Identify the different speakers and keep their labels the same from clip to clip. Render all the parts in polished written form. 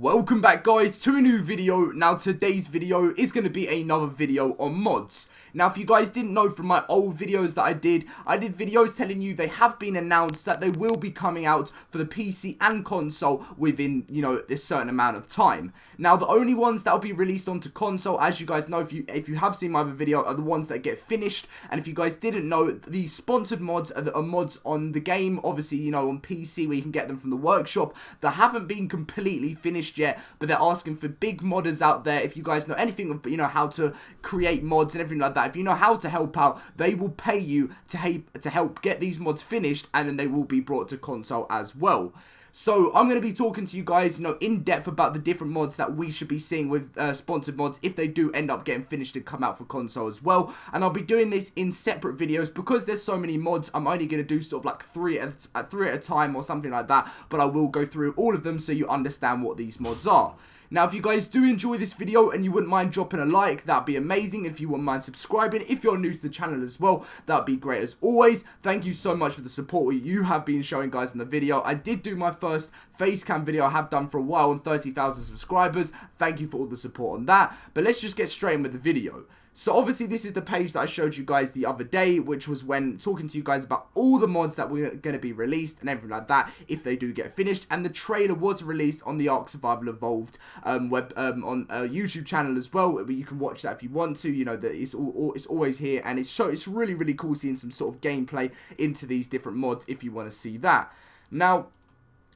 Speaker 1: Welcome back guys to a new video. Now today's video is going to be another video on mods. Now if you guys didn't know from my old videos that I did videos telling you they have been announced that they will be coming out for the PC and console within, this certain amount of time. Now the only ones that will be released onto console, as you guys know if you have seen my other video, are the ones that get finished. And if you guys didn't know, the sponsored mods are mods on the game, obviously, on PC where you can get them from the workshop that haven't been completely finished yet, but they're asking for big modders out there. If you guys know anything of, how to create mods and everything like that, if you know how to help out, they will pay you to help get these mods finished, and then they will be brought to console as well. So I'm going to be talking to you guys, in depth about the different mods that we should be seeing with sponsored mods if they do end up getting finished and come out for console as well. And I'll be doing this in separate videos because there's so many mods. I'm only going to do sort of like three at a time or something like that, but I will go through all of them so you understand what these mods are. Now, if you guys do enjoy this video and you wouldn't mind dropping a like, that'd be amazing. If you wouldn't mind subscribing, if you're new to the channel as well, that'd be great as always. Thank you so much for the support you have been showing, guys, in the video. I did do my first face cam video I have done for a while on 30,000 subscribers. Thank you for all the support on that. But let's just get straight in with the video. So obviously this is the page that I showed you guys the other day, which was when talking to you guys about all the mods that were going to be released and everything like that if they do get finished. And the trailer was released on the ARK Survival Evolved on a YouTube channel as well. You can watch that if you want to. That it's always here, and it's really cool seeing some sort of gameplay into these different mods if you want to see that. Now,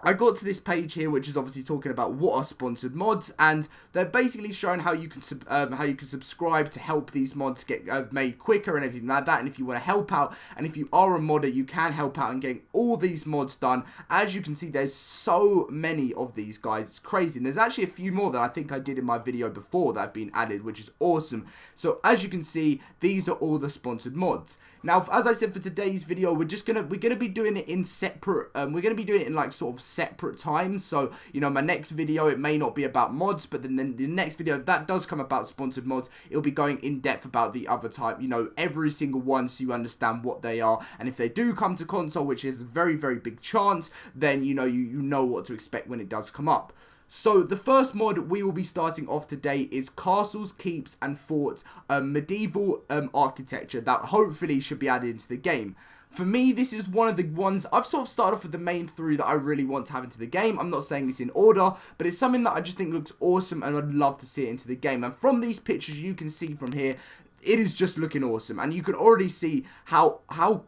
Speaker 1: I got to this page here, which is obviously talking about what are sponsored mods, and they're basically showing how you can subscribe to help these mods get made quicker and everything like that. And if you want to help out, and if you are a modder, you can help out in getting all these mods done. As you can see, there's so many of these, guys. It's crazy, and there's actually a few more that I think I did in my video before that have been added, which is awesome. So as you can see, these are all the sponsored mods. Now, as I said, for today's video, we're gonna be doing it in separate. We're gonna be doing it in like sort of separate times. So my next video, it may not be about mods, but then the next video that does come about sponsored mods, it'll be going in depth about the other type, every single one, so you understand what they are. And if they do come to console, which is a very big chance, then you know what to expect when it does come up. So the first mod we will be starting off today is Castles, Keeps and Forts, medieval architecture that hopefully should be added into the game. For me, this is one of the ones, I've sort of started off with the main three that I really want to have into the game. I'm not saying this in order, but it's something that I just think looks awesome and I'd love to see it into the game. And from these pictures you can see from here, it is just looking awesome, and you can already see how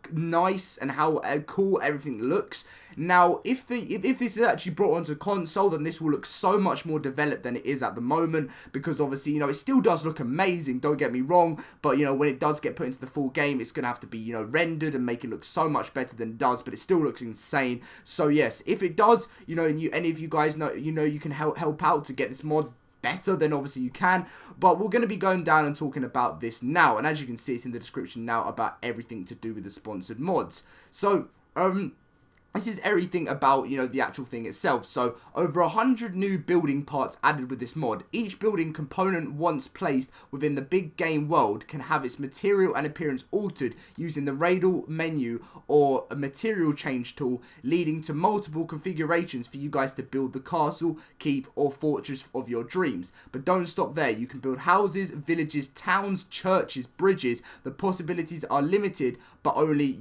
Speaker 1: nice and how cool everything looks. Now, if this is actually brought onto console, then this will look so much more developed than it is at the moment, because obviously, it still does look amazing, don't get me wrong, but, when it does get put into the full game, it's going to have to be, rendered and make it look so much better than it does, but it still looks insane. So, yes, if it does, and any of you guys know, you can help out to get this mod better, then obviously you can. But we're going to be going down and talking about this now, and as you can see, it's in the description now about everything to do with the sponsored mods. So this is everything about, the actual thing itself. So, over 100 new building parts added with this mod. Each building component once placed within the big game world can have its material and appearance altered using the Radal menu or a material change tool, leading to multiple configurations for you guys to build the castle, keep, or fortress of your dreams. But don't stop there. You can build houses, villages, towns, churches, bridges. The possibilities are limited, but only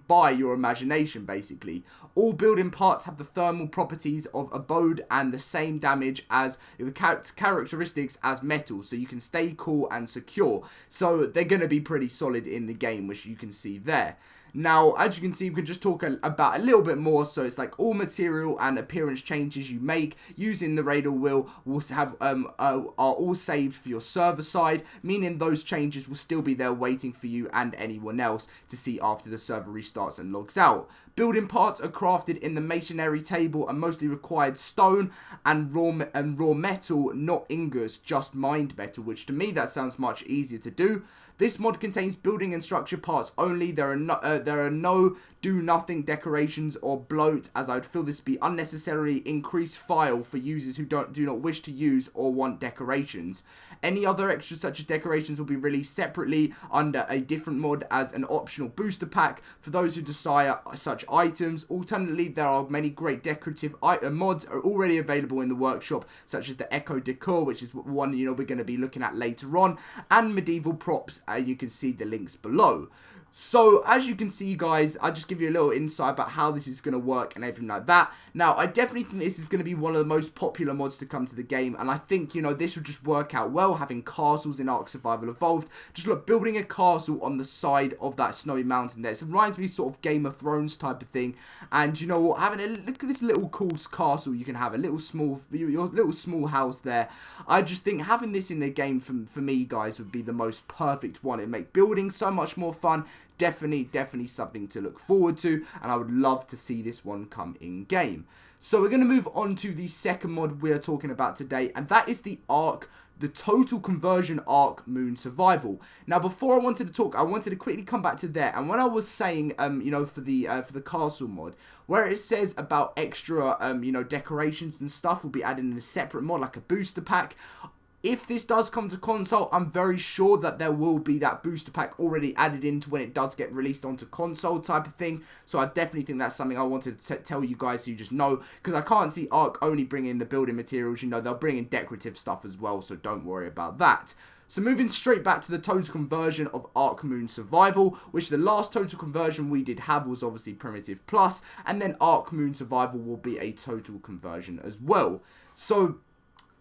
Speaker 1: by your imagination. Basically, all building parts have the thermal properties of abode and the same damage as the characteristics as metal, so you can stay cool and secure. So they're going to be pretty solid in the game, which you can see there. Now, as you can see, we can just talk about a little bit more. So it's like all material and appearance changes you make using the Radal wheel will have are all saved for your server side, meaning those changes will still be there waiting for you and anyone else to see after the server restarts and logs out. Building parts are crafted in the masonry table and mostly required stone and raw metal, not ingots, just mined metal, which to me that sounds much easier to do. This mod contains building and structure parts only. There are no do nothing decorations or bloat, as I would feel this to be unnecessarily increased file for users who do not wish to use or want decorations. Any other extras such as decorations will be released separately under a different mod as an optional booster pack for those who desire such items. Alternatively, there are many great decorative mods are already available in the workshop, such as the Echo Decor, which is one we're going to be looking at later on, and medieval props. You can see the links below. So, as you can see, guys, I'll just give you a little insight about how this is going to work and everything like that. Now, I definitely think this is going to be one of the most popular mods to come to the game, and I think, this will just work out well, having castles in Ark Survival Evolved. Just look, building a castle on the side of that snowy mountain there. It reminds me sort of Game of Thrones type of thing, and you know what, having look at this little cool castle you can have, a little small, your little small house there. I just think having this in the game, for me, guys, would be the most perfect one. It'd make building so much more fun. Definitely something to look forward to, and I would love to see this one come in game. So we're going to move on to the second mod we are talking about today, and that is the ARK, the Total Conversion ARK Moon Survival. Now, before I wanted to talk, I wanted to quickly come back to there, and when I was saying, for the castle mod, where it says about extra, decorations and stuff will be added in a separate mod, like a booster pack. If this does come to console, I'm very sure that there will be that booster pack already added into when it does get released onto console type of thing. So I definitely think that's something I wanted to tell you guys so you just know. Because I can't see ARK only bringing the building materials. They'll bring in decorative stuff as well. So don't worry about that. So moving straight back to the total conversion of ARK Moon Survival, which the last total conversion we did have was obviously Primitive Plus. And then ARK Moon Survival will be a total conversion as well. So,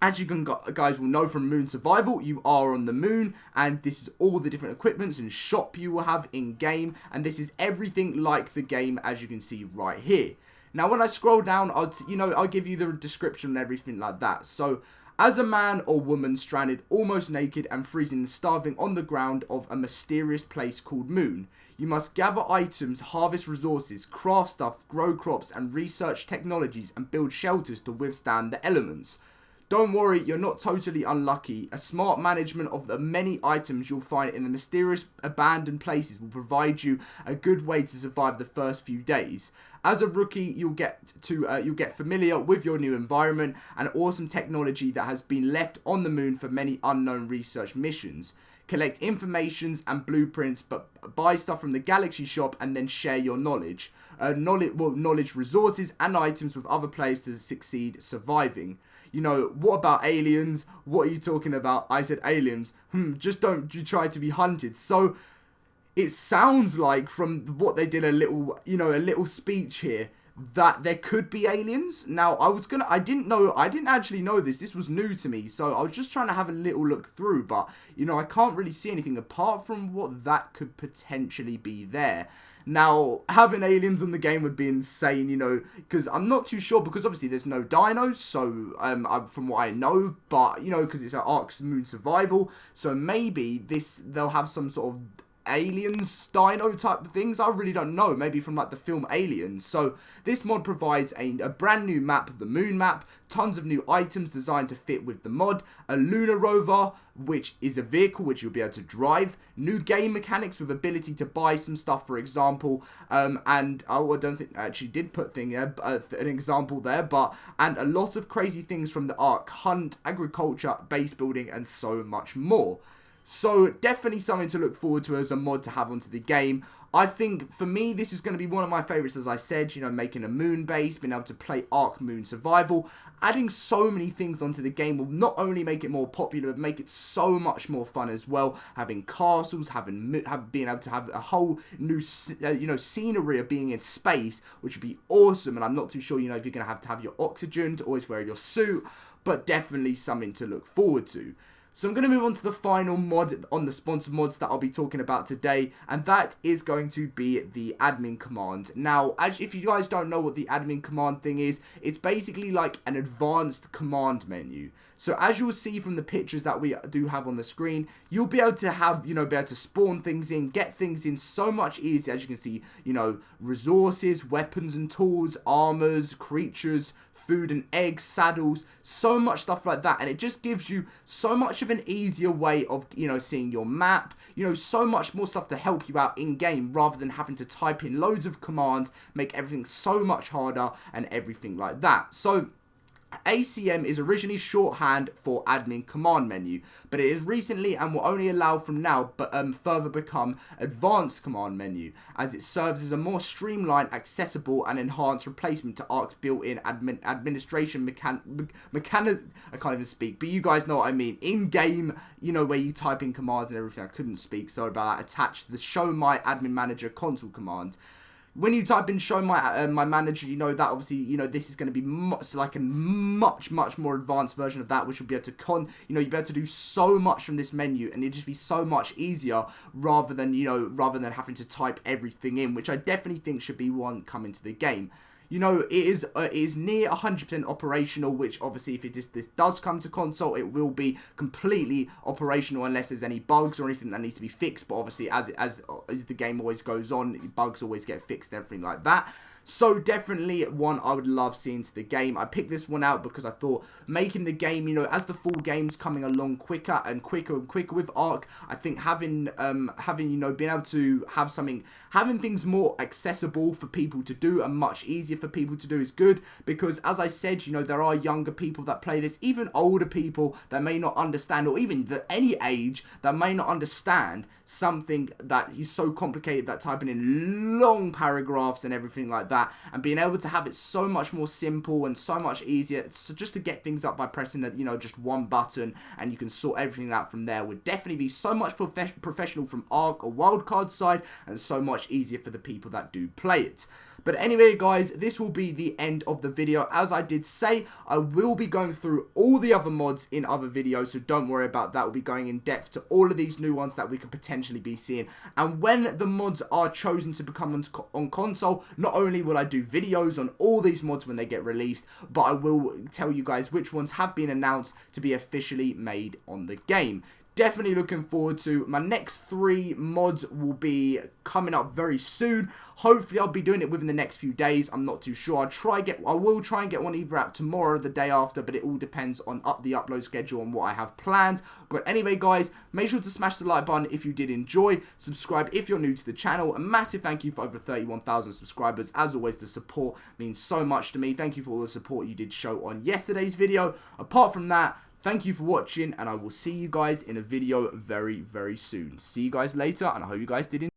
Speaker 1: as you guys will know from Moon Survival, you are on the moon, and this is all the different equipments and shop you will have in-game, and this is everything like the game, as you can see right here. Now, when I scroll down, I'll give you the description and everything like that. So, as a man or woman stranded, almost naked and freezing and starving on the ground of a mysterious place called Moon, you must gather items, harvest resources, craft stuff, grow crops, and research technologies and build shelters to withstand the elements. Don't worry, you're not totally unlucky. A smart management of the many items you'll find in the mysterious abandoned places will provide you a good way to survive the first few days. As a rookie, you'll get familiar with your new environment and awesome technology that has been left on the moon for many unknown research missions. Collect informations and blueprints, but buy stuff from the Galaxy shop and then share your knowledge. Knowledge, resources, and items with other players to succeed surviving. What about aliens? What are you talking about? I said aliens. Just don't you try to be hunted. So, it sounds like from what they did a little speech here, that there could be aliens. Now, I didn't actually know this. This was new to me, so I was just trying to have a little look through, but, I can't really see anything apart from what that could potentially be there. Now, having aliens in the game would be insane, because I'm not too sure, because obviously there's no dinos, so, from what I know, but, because it's an ARK Moon Survival, so maybe they'll have some sort of aliens, dino type of things. I really don't know, maybe from like the film Aliens. So this mod provides a brand new map, the moon map, tons of new items designed to fit with the mod, a lunar rover, which is a vehicle which you'll be able to drive, new game mechanics with ability to buy some stuff, for example, and I don't think I actually did put an example there, and a lot of crazy things from the ARK, hunt, agriculture, base building, and so much more. So, definitely something to look forward to as a mod to have onto the game. I think, for me, this is going to be one of my favourites, as I said, making a moon base, being able to play ARK Moon Survival. Adding so many things onto the game will not only make it more popular, but make it so much more fun as well. Having castles, being able to have a whole new, scenery of being in space, which would be awesome. And I'm not too sure, if you're going to have your oxygen to always wear your suit, but definitely something to look forward to. So I'm going to move on to the final mod on the sponsored mods that I'll be talking about today, and that is going to be the admin command. Now, if you guys don't know what the admin command thing is, it's basically like an advanced command menu. So as you'll see from the pictures that we do have on the screen, you'll be able to have, be able to spawn things in, get things in so much easier. As you can see, resources, weapons and tools, armors, creatures, food and eggs, saddles, so much stuff like that. And it just gives you so much of an easier way of, you know, seeing your map, you know, so much more stuff to help you out in game rather than having to type in loads of commands, make everything so much harder and everything like that. So ACM is originally shorthand for admin command menu, but it is recently and will only allow from now but further become advanced command menu, as it serves as a more streamlined, accessible and enhanced replacement to ARK's built-in administration I can't even speak, but you guys know what I mean. In-game, you know, where you type in commands and everything. I couldn't speak, sorry about that. Attached to the show my admin manager console command. When you type in show my my manager, you know that obviously, you know, this is going to be much more advanced version of that, which will be able to you know, you'll be able to do so much from this menu, and it'll just be so much easier rather than, you know, having to type everything in, which I definitely think should be one coming to the game. You know, it is near 100% operational, which obviously if this does come to console, it will be completely operational unless there's any bugs or anything that needs to be fixed. But obviously, as the game always goes on, bugs always get fixed and everything like that. So definitely one I would love seeing to the game. I picked this one out because I thought making the game, you know, as the full game's coming along quicker and quicker with ARK, I think having you know, being able to have having things more accessible for people to do and much easier for people to do is good, because as I said, you know, there are younger people that play this, even older people that may not understand, or even any age that may not understand something that is so complicated, that typing in long paragraphs and everything like that, and being able to have it so much more simple and so much easier, so just to get things up by pressing that, you know, just one button and you can sort everything out from there, would definitely be so much professional from ARK or wildcard side, and so much easier for the people that do play it. But anyway, guys, this will be the end of the video. As I did say, I will be going through all the other mods in other videos, so don't worry about that. We'll be going in depth to all of these new ones that we could potentially be seeing. And when the mods are chosen to become on console, not only will I do videos on all these mods when they get released, but I will tell you guys which ones have been announced to be officially made on the game. Definitely looking forward to my next 3 mods will be coming up very soon. Hopefully I'll be doing it within the next few days. I'm not too sure. I will try and get one either out tomorrow or the day after, but it all depends on the upload schedule and what I have planned. But anyway, guys, make sure to smash the like button if you did enjoy. Subscribe if you're new to the channel. A massive thank you for over 31,000 subscribers. As always, the support means so much to me. Thank you for all the support you did show on yesterday's video. Apart from that, thank you for watching, and I will see you guys in a video very, very soon. See you guys later, and I hope you guys did enjoy.